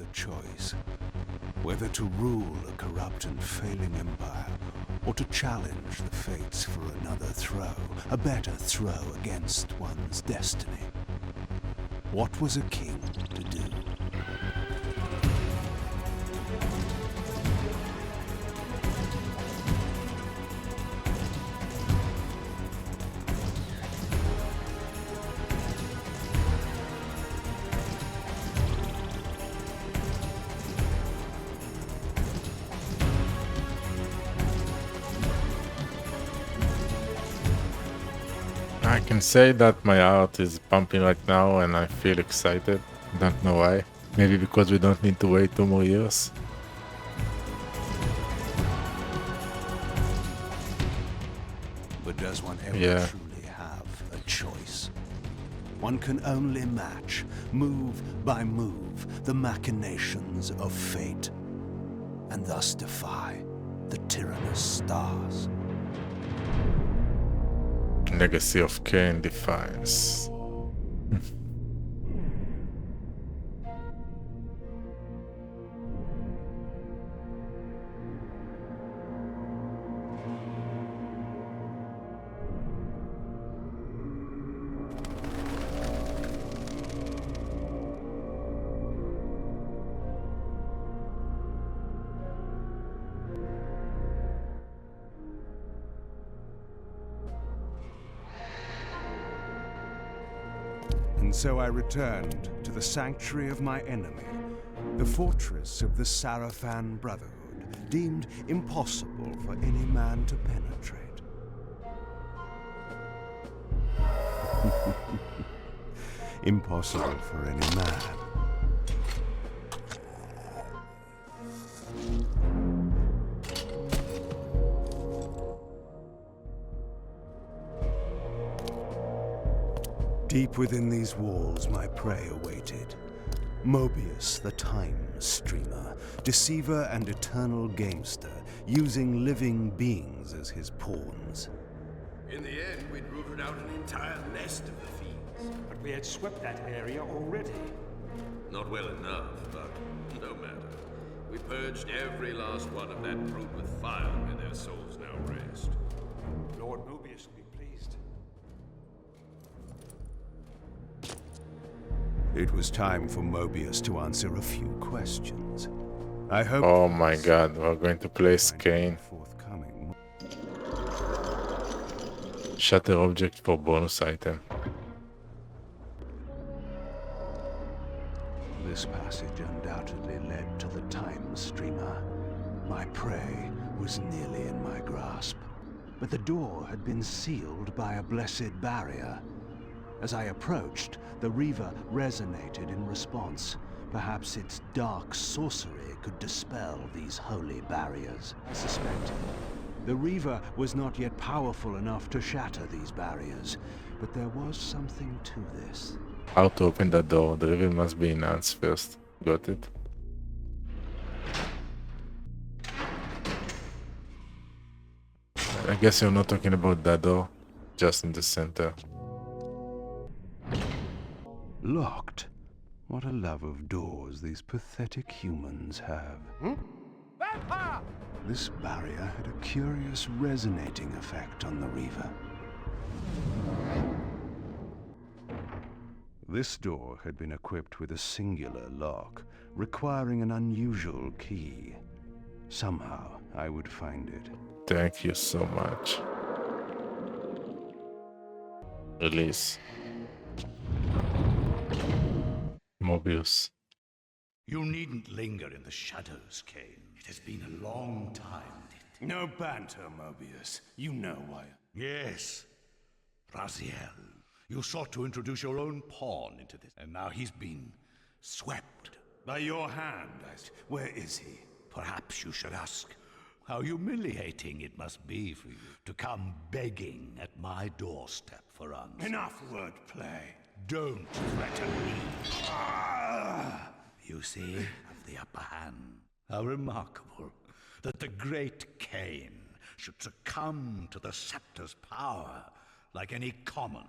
a choice. Whether to rule a corrupt and failing empire, or to challenge the fates for another throw, a better throw against one's destiny. What was a king to do? I can say that my heart is pumping right now and I feel excited. Don't know why. Maybe because we don't need to wait 2 more years. But does one ever Yeah. truly have a choice? One can only match, move by move, the machinations of fate, and thus defy the tyrannous stars. Legacy of Kain defiance. And so I returned to the sanctuary of my enemy, the fortress of the Serafan Brotherhood, deemed impossible for any man to penetrate. Impossible for any man. Deep within these walls, my prey awaited. Mobius, the time streamer, deceiver and eternal gamester, using living beings as his pawns. In the end, we'd rooted out an entire nest of the fiends. But we had swept that area already. Not well enough, but no matter. We purged every last one of that brood with fire, and their souls now rest. Lord Mobius will be pleased. It was time for Mobius to answer a few questions. I hope. Oh my god, we're going to place Kain. Forthcoming. Shatter object for bonus item. This passage undoubtedly led to the time streamer. My prey was nearly in my grasp, but the door had been sealed by a blessed barrier. As I approached, the Reaver resonated in response. Perhaps its dark sorcery could dispel these holy barriers. I suspect the Reaver was not yet powerful enough to shatter these barriers, but there was something to this. How to open that door? The reveal must be enhanced first. Got it? I guess you're not talking about that door, just in the center. Locked. What a love of doors these pathetic humans have. This barrier had a curious resonating effect on the Reaver. This door had been equipped with a singular lock, requiring an unusual key. Somehow, I would find it. Thank you so much. Release. Mobius. You needn't linger in the shadows, Kain. It has been a long time. No banter, Mobius. You know why. Yes, Raziel. You sought to introduce your own pawn into this, and now he's been swept. By your hand. Where is he? Perhaps you should ask how humiliating it must be for you to come begging at my doorstep for answers. Enough wordplay. Don't threaten me. You see, have the upper hand. How remarkable that the great Kain should succumb to the scepter's power like any common.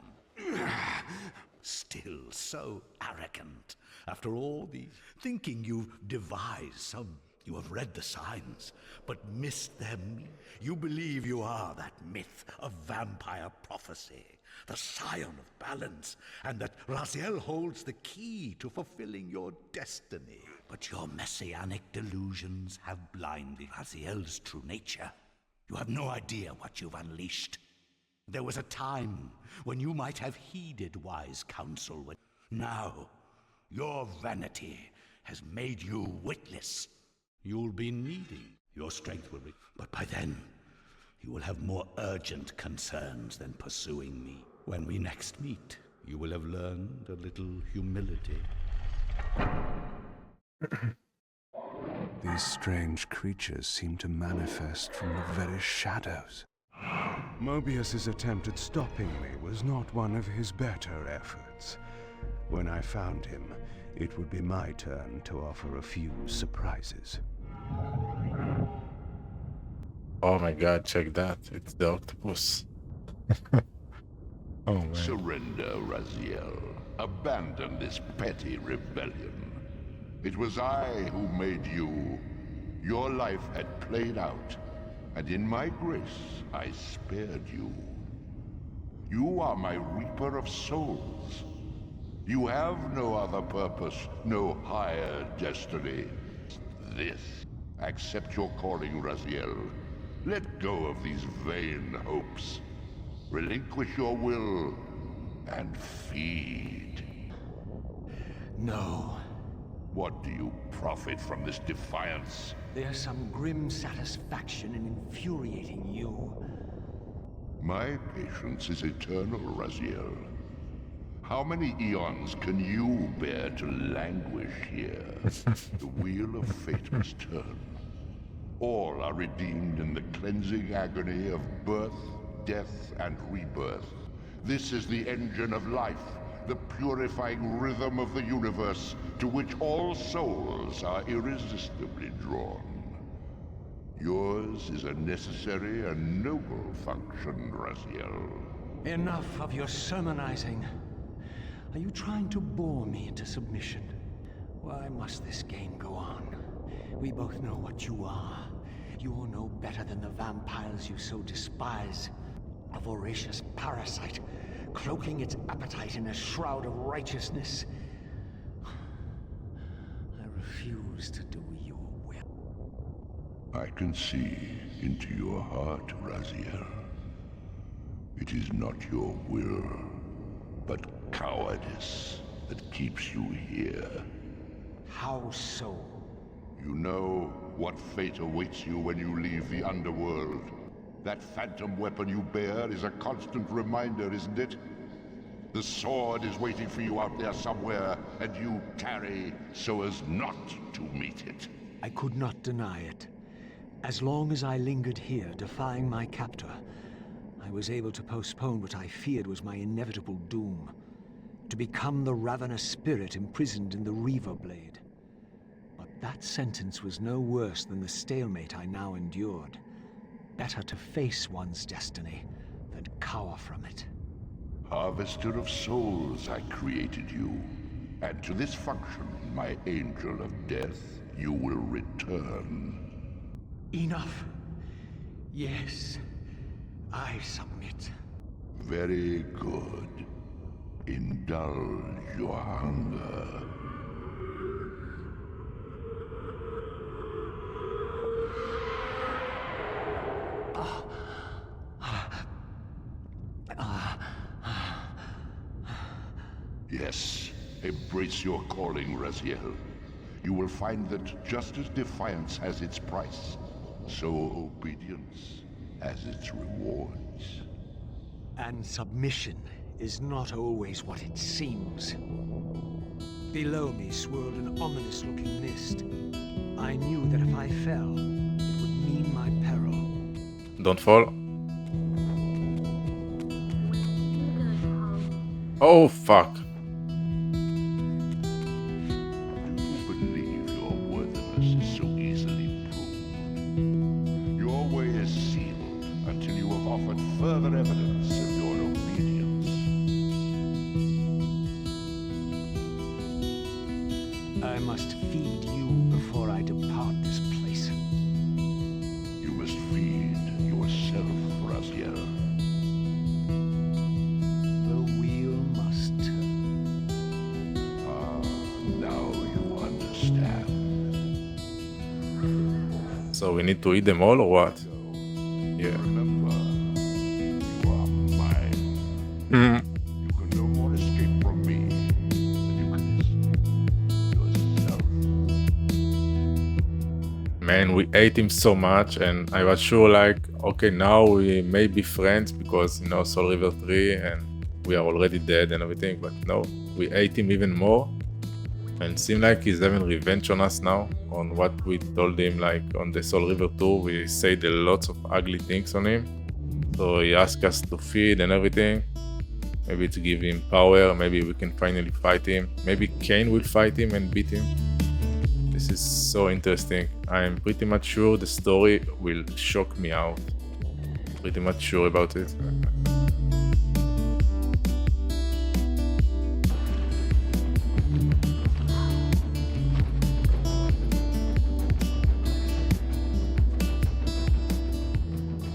Still so arrogant. After all these, thinking you've devised some. You have read the signs, but missed them. You believe you are that myth of vampire prophecy, the scion of balance, and that Raziel holds the key to fulfilling your destiny. But your messianic delusions have blinded Raziel's true nature. You have no idea what you've unleashed. There was a time when you might have heeded wise counsel. Now, your vanity has made you witless. You'll be needing. Your strength will be. But by then, you will have more urgent concerns than pursuing me. When we next meet, you will have learned a little humility. These strange creatures seem to manifest from the very shadows. Mobius's attempt at stopping me was not one of his better efforts. When I found him, it would be my turn to offer a few surprises. Oh my god, check that. It's the octopus. Oh man. Surrender, Raziel. Abandon this petty rebellion. It was I who made you. Your life had played out, and in my grace, I spared you. You are my Reaper of Souls. You have no other purpose, no higher destiny. This. Accept your calling, Raziel. Let go of these vain hopes. Relinquish your will, and feed. No. What do you profit from this defiance? There's some grim satisfaction in infuriating you. My patience is eternal, Raziel. How many eons can you bear to languish here? The wheel of fate must turn. All are redeemed in the cleansing agony of birth, death, and rebirth. This is the engine of life, the purifying rhythm of the universe, to which all souls are irresistibly drawn. Yours is a necessary and noble function, Raziel. Enough of your sermonizing. Are you trying to bore me into submission? Why must this game go on? We both know what you are. You're no better than the vampires you so despise. A voracious parasite, cloaking its appetite in a shroud of righteousness. I refuse to do your will. I can see into your heart, Raziel. It is not your will, but cowardice that keeps you here. How so? You know what fate awaits you when you leave the underworld. That phantom weapon you bear is a constant reminder, isn't it? The sword is waiting for you out there somewhere, and you tarry so as not to meet it. I could not deny it. As long as I lingered here, defying my captor, I was able to postpone what I feared was my inevitable doom. To become the ravenous spirit imprisoned in the Reaver blade. But that sentence was no worse than the stalemate I now endured. Better to face one's destiny than cower from it. Harvester of souls, I created you. And to this function, my angel of death, you will return. Enough. Yes, I submit. Very good. Indulge your hunger. Yes, embrace your calling, Raziel. You will find that just as defiance has its price, so obedience has its rewards. And submission is not always what it seems. Below me swirled an ominous-looking mist. I knew that if I fell, it would mean my peril. Don't fall. Oh fuck. Believe your worthiness is so easily proved. Your way is sealed until you have offered further evidence of your obedience. feed you before I depart this place. You must feed yourself, Raziel. The wheel must turn. Ah, now you understand. So we need to eat them all or what? Yeah. Remember, you are mine. Mhm. You can no more escape from me than you can escape yourself. Man, we ate him so much, and I was sure like, okay, now we may be friends because, you know, Soul River 3 and we are already dead and everything, but no, we ate him even more. And it seemed like he's having revenge on us now, on what we told him, like on the Soul River 2, we said a lots of ugly things on him. So he asked us to feed and everything, maybe to give him power, maybe we can finally fight him. Maybe Kain will fight him and beat him. This is so interesting. I am pretty much sure the story will shock me out. Pretty much sure about it.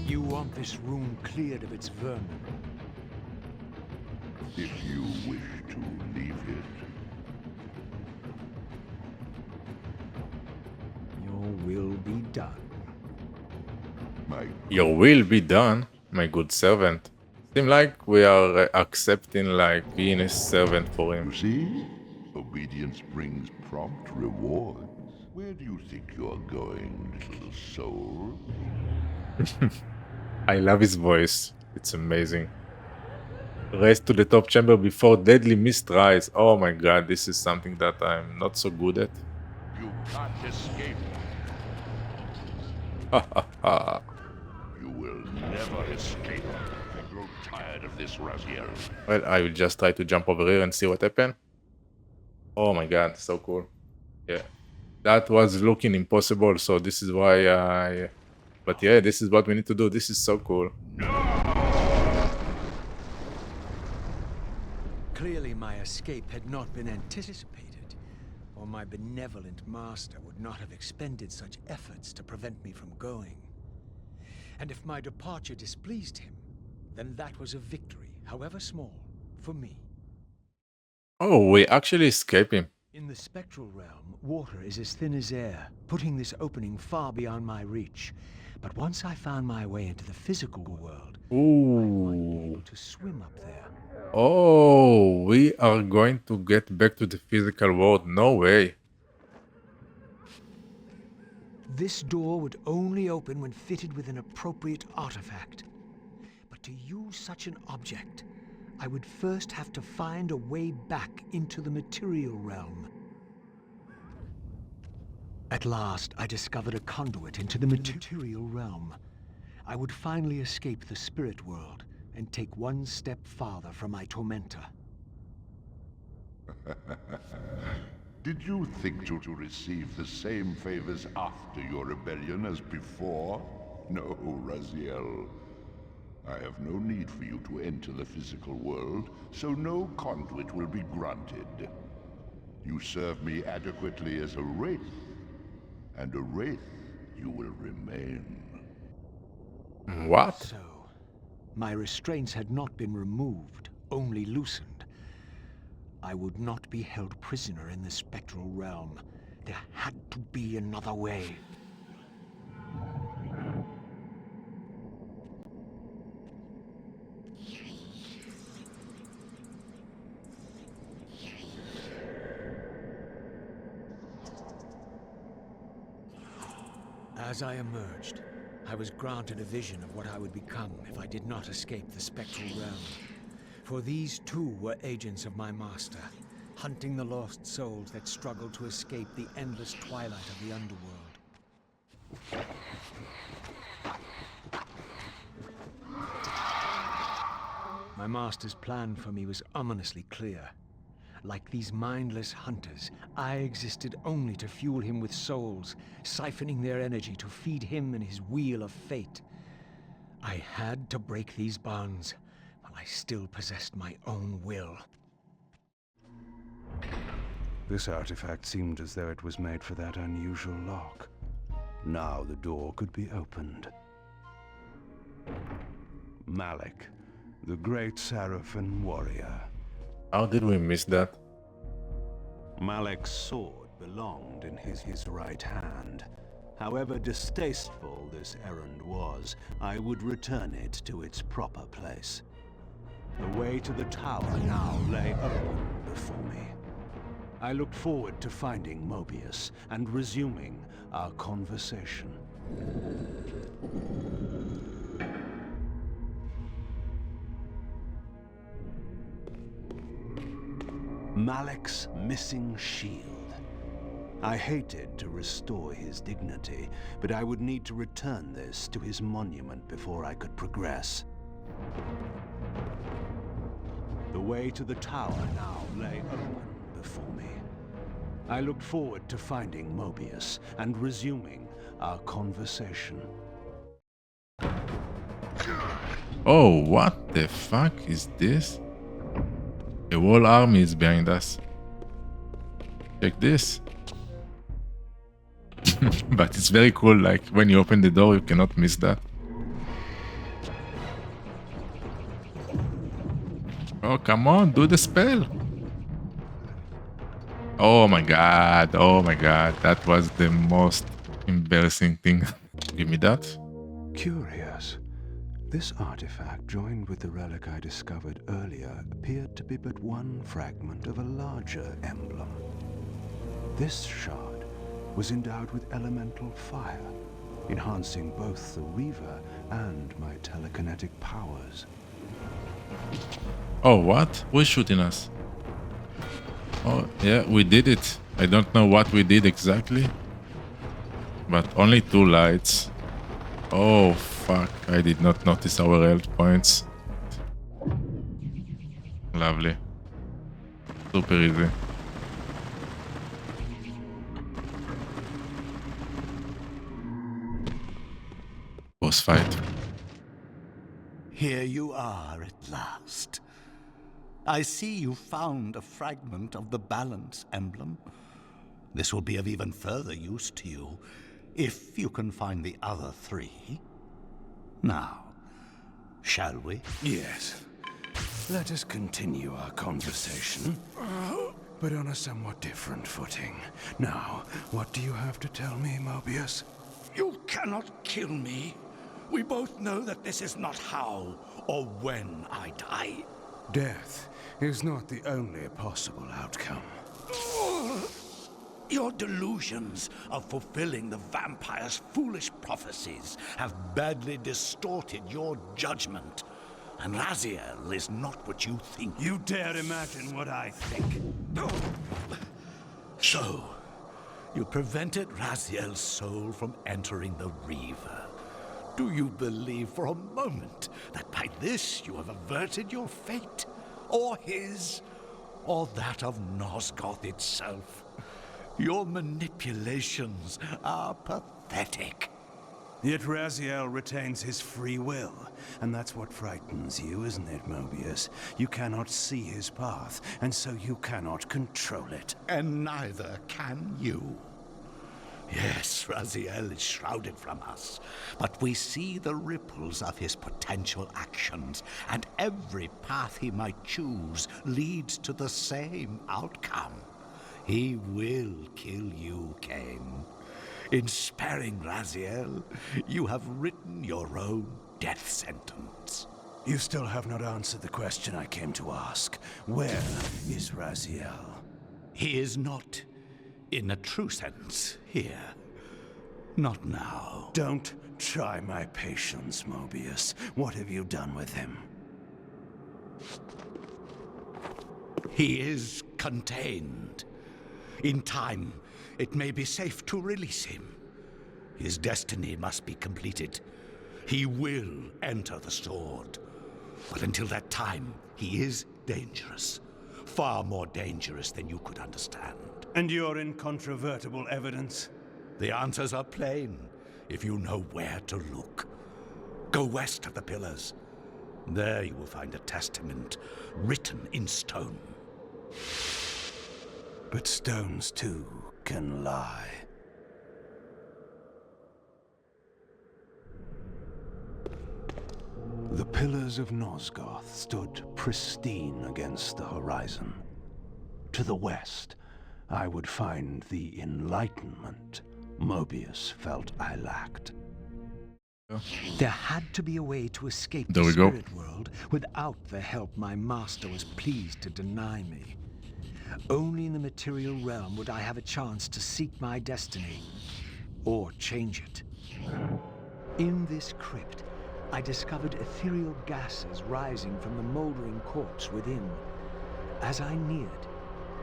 You want this room cleared of its vermin. If you wish to leave it, Your will be done. my Your will be done, my good servant. Seem like we are accepting like being a servant for him. You see, obedience brings prompt rewards. Where do you think you're going, little soul? I love his voice. It's amazing. Race to the top chamber before deadly mist rise. Oh my god, this is something that I'm not so good at. You can't escape. Ah, You will never escape. I grow tired of this, Raziel. well, I will just try to jump over here and see what happens. Oh my god, so cool. Yeah. That was looking impossible, so this is why I... But yeah, this is what we need to do. This is so cool. Clearly my escape had not been anticipated, or my benevolent master would not have expended such efforts to prevent me from going. And if my departure displeased him, then that was a victory, however small, for me. Oh, we actually escape him. In the spectral realm, water is as thin as air, putting this opening far beyond my reach. But once I found my way into the physical world, I might be able to swim up there. Oh, we are going to get back to the physical world. No way. This door would only open when fitted with an appropriate artifact. But to use such an object, I would first have to find a way back into the material realm. At last, I discovered a conduit into the material realm. I would finally escape the spirit world and take one step farther from my tormentor. Did you think to receive the same favors after your rebellion as before? No, Raziel. I have no need for you to enter the physical world, so no conduit will be granted. You serve me adequately as a wraith, and a wraith you will remain. What? So, my restraints had not been removed, only loosened. I would not be held prisoner in the spectral realm. There had to be another way. As I emerged, I was granted a vision of what I would become if I did not escape the spectral realm. For these too were agents of my master, hunting the lost souls that struggled to escape the endless twilight of the underworld. My master's plan for me was ominously clear. Like these mindless hunters, I existed only to fuel him with souls, siphoning their energy to feed him and his wheel of fate. I had to break these bonds, while I still possessed my own will. This artifact seemed as though it was made for that unusual lock. Now the door could be opened. Malik, the great Serafan warrior. How did we miss that? Malik's sword belonged in his right hand. However distasteful this errand was, I would return it to its proper place. The way to the tower now lay open before me. I looked forward to finding Mobius and resuming our conversation. Malik's missing shield. I hated to restore his dignity, but I would need to return this to his monument before I could progress. The way to the tower now lay open before me. I looked forward to finding Mobius and resuming our conversation. Oh, what the fuck is this? A whole army is behind us. Check this. But it's very cool, like when you open the door you cannot miss that. Oh, come on, do the spell. Oh my god, that was the most embarrassing thing. Give me that. Curious. This artifact, joined with the relic I discovered earlier, appeared to be but one fragment of a larger emblem. This shard was endowed with elemental fire, enhancing both the Reaver and my telekinetic powers. Oh, what? Who's shooting us? Oh, yeah, we did it. I don't know what we did exactly, but only 2 lights. Oh, fuck. I did not notice our health points. Lovely. Super easy. Boss fight. Here you are at last. I see you found a fragment of the balance emblem. This will be of even further use to you, if you can find the other 3. Now, shall we? Yes. Let us continue our conversation, but on a somewhat different footing. Now, what do you have to tell me, Mobius? You cannot kill me. We both know that this is not how or when I die. Death is not the only possible outcome. Your delusions of fulfilling the vampire's foolish prophecies have badly distorted your judgment. And Raziel is not what you think. You dare imagine what I think. So, you prevented Raziel's soul from entering the Reaver. Do you believe for a moment that by this you have averted your fate? Or his? Or that of Nosgoth itself? Your manipulations are pathetic. Yet Raziel retains his free will, and that's what frightens you, isn't it, Mobius? You cannot see his path, and so you cannot control it. And neither can you. Yes, Raziel is shrouded from us, but we see the ripples of his potential actions, and every path he might choose leads to the same outcome. He will kill you, Kain. In sparing Raziel, you have written your own death sentence. You still have not answered the question I came to ask. Where is Raziel? He is not, in a true sense, here. Not now. Don't try my patience, Mobius. What have you done with him? He is contained. In time, it may be safe to release him. His destiny must be completed. He will enter the sword. But until that time, he is dangerous. Far more dangerous than you could understand. And your incontrovertible evidence? The answers are plain, if you know where to look. Go west of the pillars. There you will find a testament written in stone. But stones too can lie. The pillars of Nosgoth stood pristine against the horizon. To the west, I would find the enlightenment Mobius felt I lacked. There had to be a way to escape There the we go. spirit world without the help my master was pleased to deny me. Only in the material realm would I have a chance to seek my destiny, or change it. In this crypt, I discovered ethereal gases rising from the moldering corpse within. As I neared,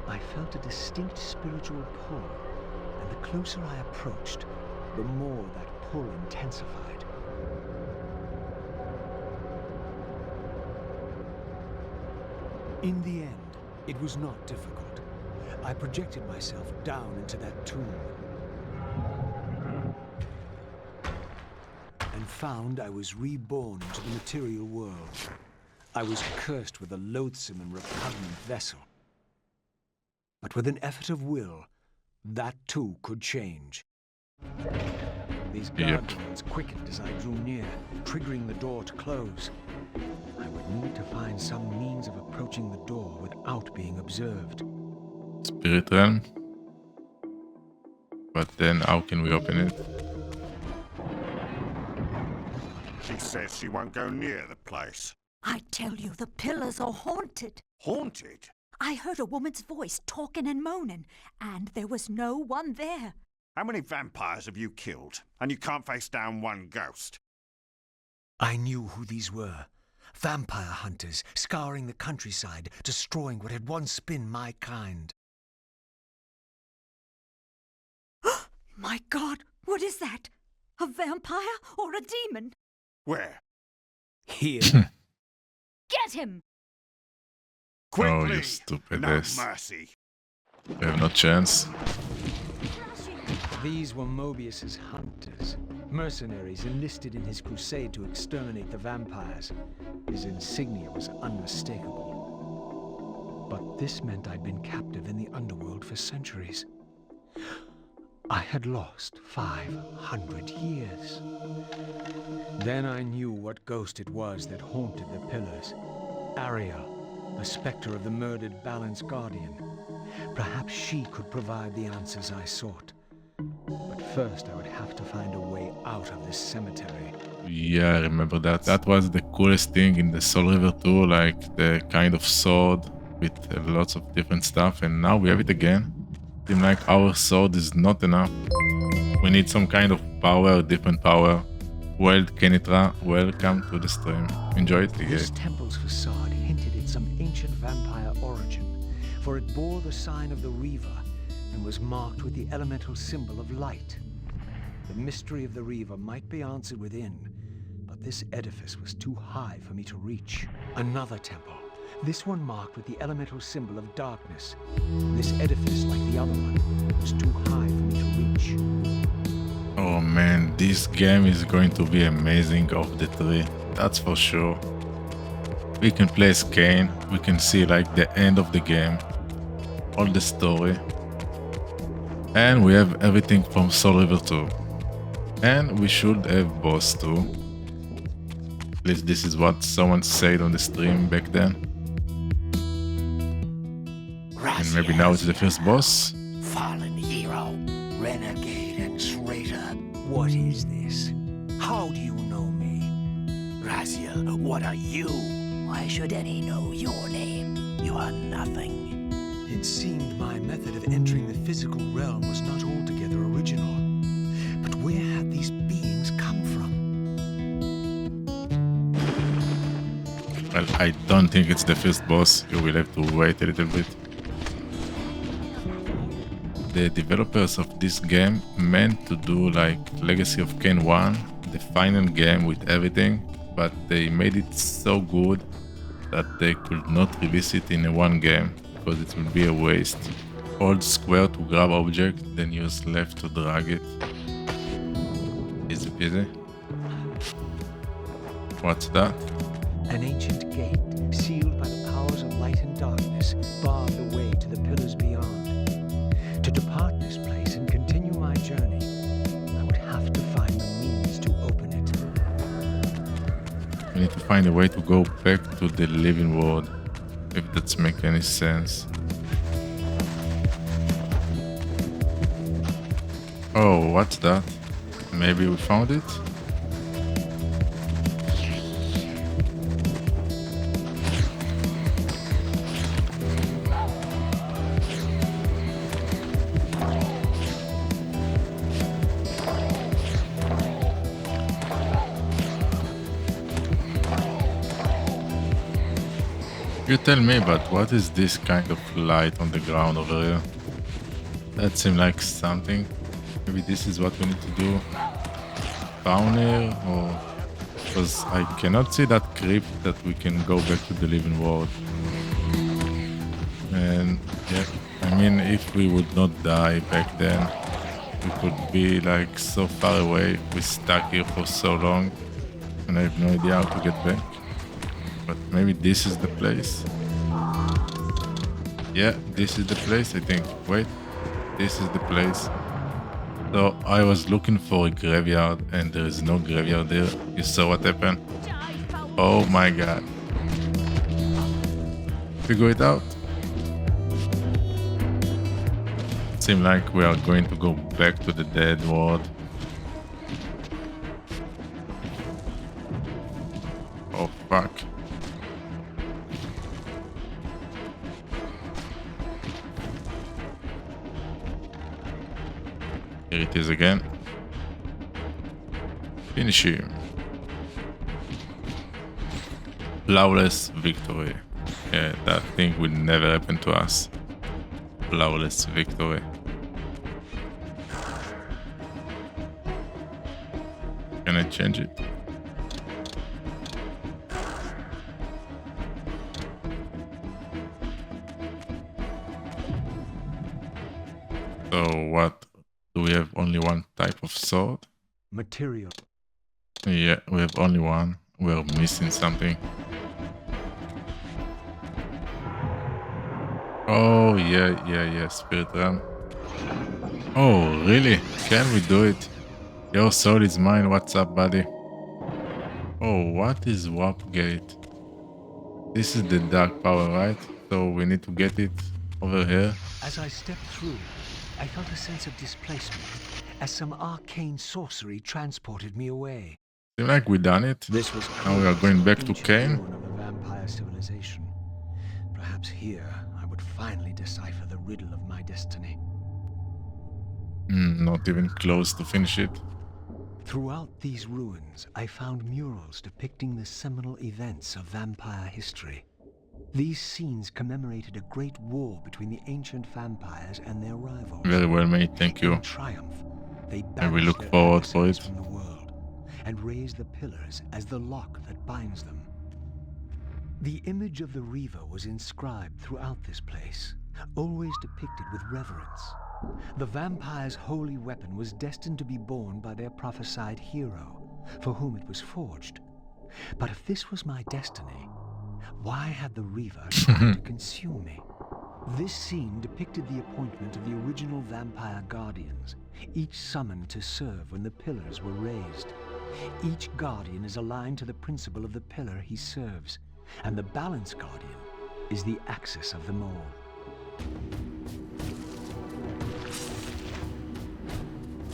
I felt a distinct spiritual pull, and the closer I approached, the more that pull intensified. In the end, it was not difficult. I projected myself down into that tomb and found I was reborn into the material world. I was cursed with a loathsome and repugnant vessel. But with an effort of will, that too could change. These guardrails quickened as I drew near, triggering the door to close. I would need to find some means of approaching the door without being observed. Spirit realm. But then how can we open it? She says she won't go near the place. I tell you, the pillars are haunted. Haunted? I heard a woman's voice talking and moaning, and there was no one there. How many vampires have you killed? And you can't face down one ghost? I knew who these were. Vampire hunters, scouring the countryside, destroying what had once been my kind. My God, what is that? A vampire or a demon? Where? Here. Get him! Quickly! Oh, you stupid No ass. mercy. We have no chance. These were Mobius's hunters, mercenaries enlisted in his crusade to exterminate the vampires. His insignia was unmistakable. But this meant I'd been captive in the underworld for centuries. I had lost 500 years. Then I knew what ghost it was that haunted the pillars. Ariel, the spectre of the murdered Balance Guardian. Perhaps she could provide the answers I sought. But first I would have to find a way out of this cemetery. Yeah, I remember that. That was the coolest thing in the Soul River 2, like the kind of sword with lots of different stuff, and now we have it again. Seems like our sword is not enough. We need some kind of power, different power. Well, Kenitra, welcome to the stream. Enjoy it. This temple's facade hinted at some ancient vampire origin, for it bore the sign of the Reaver and was marked with the elemental symbol of light. The mystery of the Reaver might be answered within, but this edifice was too high for me to reach. Another temple, this one marked with the elemental symbol of darkness. This edifice, like the other one, was too high for me to reach. Oh man, this game is going to be amazing of the three, that's for sure. We can play as Kain, we can see like the end of the game, all the story. And we have everything from Soul River 2. And we should have boss too. At least this is what someone said on the stream back then. And maybe now it's the first boss. Fallen hero, renegade and traitor. What is this? How do you know me? Raziel, what are you? Why should any know your name? You are nothing. It seemed my method of entering the physical realm was not altogether original. But where had these beings come from? Well, I don't think it's the first boss. You will have to wait a little bit. The developers of this game meant to do like Legacy of Kain 1, the final game with everything, but they made it so good that they could not release it in one game, because it will be a waste. Hold square to grab object, then use left to drag it. Easy peasy. What's that? An ancient gate, sealed by the powers of light and darkness, barred the way to the pillars beyond. To depart this place and continue my journey, I would have to find the means to open it. We need to find a way to go back to the living world, if that's make any sense. Oh, what's that? Maybe we found it? You tell me, but what is this kind of light on the ground over here? That seems like something. Maybe this is what we need to do. Down here, or... Because I cannot see that crypt that we can go back to the living world. And yeah, I mean, if we would not die back then, we could be like so far away. We're stuck here for so long, and I have no idea how to get back. But maybe this is the place. Yeah, this is the place, I think. Wait, this is the place. So I was looking for a graveyard and there is no graveyard there. You saw what happened? Oh my god. Figure it out. Seems like we are going to go back to the dead world. Oh fuck. Here it is again. Finish him. Flawless victory. Yeah, that thing will never happen to us. Flawless victory. Can I change it? So what? Do we have only one type of sword? Material. Yeah, we have only one. We're missing something. Oh, yeah, Spirit Ram. Oh, really? Can we do it? Your soul is mine. What's up, buddy? Oh, what is Warp Gate? This is the dark power, right? So we need to get it over here. As I stepped through, I felt a sense of displacement, as some arcane sorcery transported me away. Seems like we done it. This was Now we are going back to ancient Kain. ruin of a vampire civilization. Perhaps here I would finally decipher the riddle of my destiny. Not even close to finish it. Throughout these ruins, I found murals depicting the seminal events of vampire history. These scenes commemorated a great war between the ancient vampires and their rivals. Very well made, thank you. In triumph, they And we banished look their forward for adversaries it. from the world and raised the pillars as the lock that binds them. The image of the Reaver was inscribed throughout this place, always depicted with reverence. The vampire's holy weapon was destined to be borne by their prophesied hero, for whom it was forged. But if this was my destiny, why had the Reaver tried to consume me? This scene depicted the appointment of the original vampire guardians, each summoned to serve when the pillars were raised. Each guardian is aligned to the principle of the pillar he serves, and the balance guardian is the axis of them all.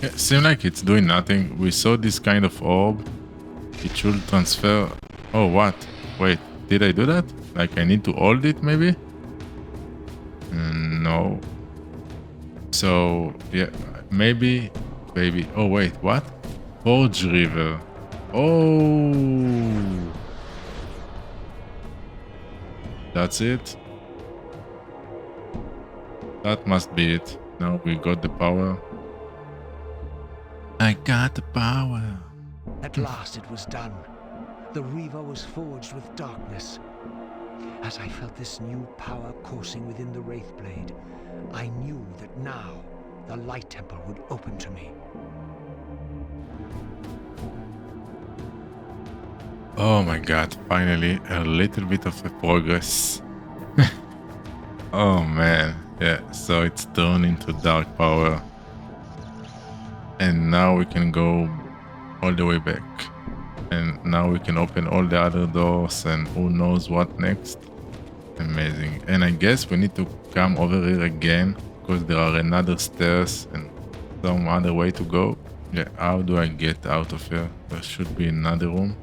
Yeah, seems like it's doing nothing. We saw this kind of orb. It should transfer. Oh, what? Wait, did I do that? Like I need to hold it maybe? No. So, yeah, maybe. Oh, wait, what? Forge Reaver. Oh. That's it. That must be it. Now we got the power. I got the power. At last it was done. The Reaver was forged with darkness. As I felt this new power coursing within the Wraithblade, I knew that now the Light Temple would open to me. Oh my god, finally a little bit of a progress. Oh man, yeah, so it's turned into dark power. And now we can go all the way back. And now we can open all the other doors and who knows what next. Amazing. And I guess we need to come over here again because there are another stairs and some other way to go. Yeah, how do I get out of here? There should be another room.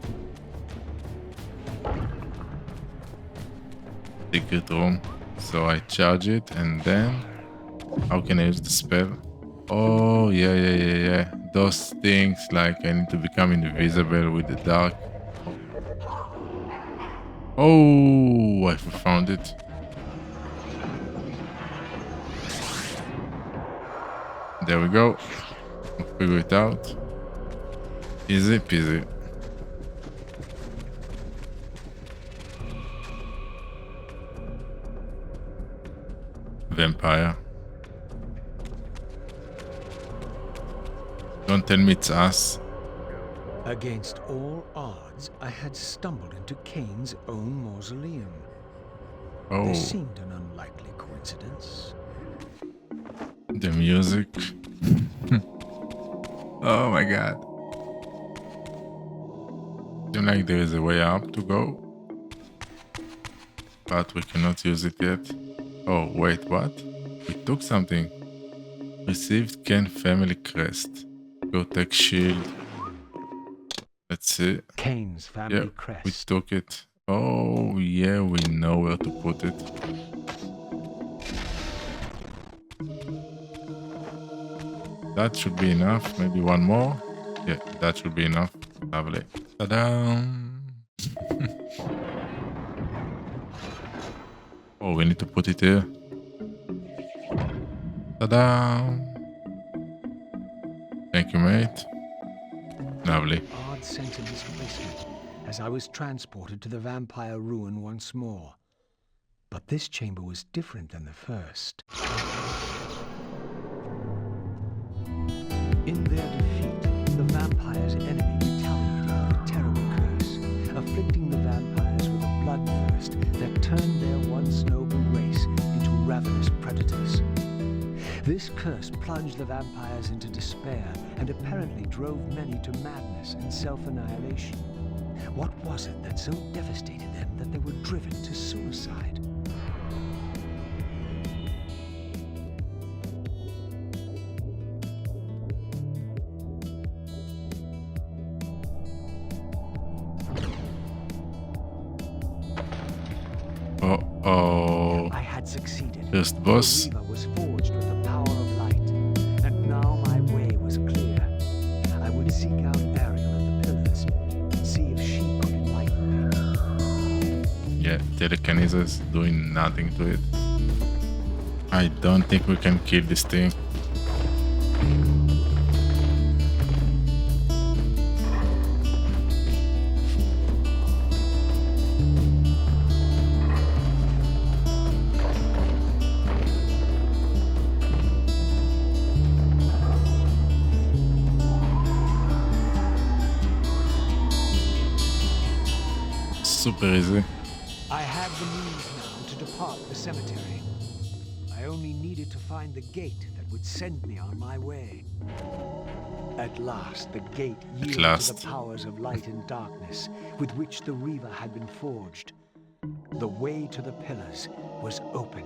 Secret room. So I charge it and then how can I use the spell? Oh yeah. Those things like I need to become invisible with the dark. Oh, I found it. There we go. We'll figure it out. Easy peasy. Vampire. Don't tell me it's us. Against all odds, I had stumbled into Kain's own mausoleum. Oh, This seemed an unlikely coincidence. the music. Oh my god. Seems like there is a way up to go. But we cannot use it yet. Oh, wait, what? We took something. Received Kain family crest. Go take shield. Let's see. Kain's family Yeah, crest. we took it. Oh, yeah, we know where to put it. That should be enough. Maybe one more. Yeah, that should be enough. Lovely. Ta-da! Oh, we need to put it here. Ta-da! Thank you, mate. Lovely. Odd sense of misplacement as I was transported to the vampire ruin once more. But this chamber was different than the first. In their defeat, the vampire's enemy retaliated with a terrible curse, afflicting the vampires with a bloodthirst that turned their once noble race into ravenous predators. This curse plunged the vampires into despair and apparently drove many to madness and self-annihilation. What was it that so devastated them that they were driven to suicide? Uh-oh. I had succeeded. First boss. The Reaver was forged with the power of light, and now my way was clear. I would seek out Ariel at the pillars and see if she could enlighten me. Yeah, telekinesis doing nothing to it. I don't think we can kill this thing. Super easy. I had the means now to depart the cemetery. I only needed to find the gate that would send me on my way. At last, the gate yielded to the powers of light and darkness with which the Reaver had been forged. The way to the pillars was open.